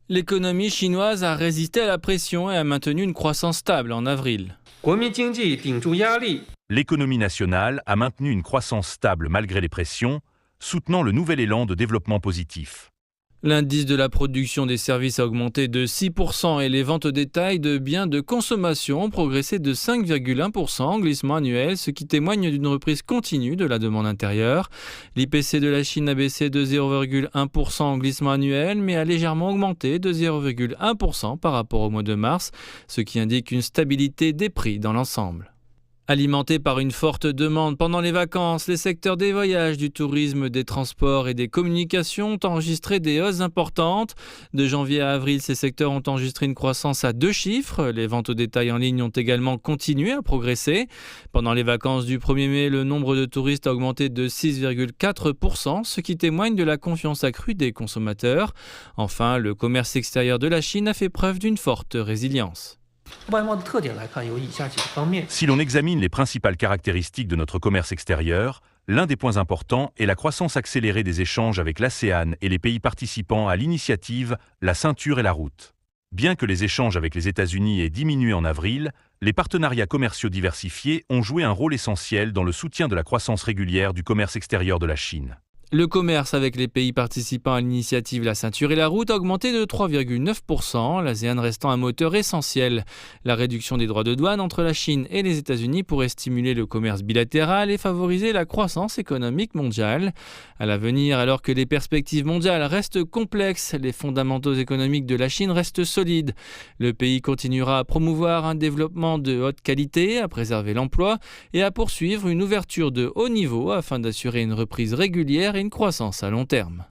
L'économie chinoise a résisté à la pression et a maintenu une croissance stable en avril. L'économie nationale a maintenu une croissance stable malgré les pressions, soutenant le nouvel élan de développement positif. L'indice de la production des services a augmenté de 6% et les ventes au détail de biens de consommation ont progressé de 5,1% en glissement annuel, ce qui témoigne d'une reprise continue de la demande intérieure. L'IPC de la Chine a baissé de 0,1% en glissement annuel, mais a légèrement augmenté de 0,1% par rapport au mois de mars, ce qui indique une stabilité des prix dans l'ensemble. Alimentés par une forte demande pendant les vacances, les secteurs des voyages, du tourisme, des transports et des communications ont enregistré des hausses importantes. De janvier à avril, ces secteurs ont enregistré une croissance à 2 chiffres. Les ventes au détail en ligne ont également continué à progresser. Pendant les vacances du 1er mai, le nombre de touristes a augmenté de 6,4%, ce qui témoigne de la confiance accrue des consommateurs. Enfin, le commerce extérieur de la Chine a fait preuve d'une forte résilience. Si l'on examine les principales caractéristiques de notre commerce extérieur, l'un des points importants est la croissance accélérée des échanges avec l'ASEAN et les pays participants à l'initiative La Ceinture et la Route. Bien que les échanges avec les États-Unis aient diminué en avril, les partenariats commerciaux diversifiés ont joué un rôle essentiel dans le soutien de la croissance régulière du commerce extérieur de la Chine. Le commerce avec les pays participants à l'initiative La Ceinture et la Route a augmenté de 3,9%, l'ASEAN restant un moteur essentiel. La réduction des droits de douane entre la Chine et les États-Unis pourrait stimuler le commerce bilatéral et favoriser la croissance économique mondiale. À l'avenir, alors que les perspectives mondiales restent complexes, les fondamentaux économiques de la Chine restent solides. Le pays continuera à promouvoir un développement de haute qualité, à préserver l'emploi et à poursuivre une ouverture de haut niveau afin d'assurer une reprise régulière et une croissance à long terme.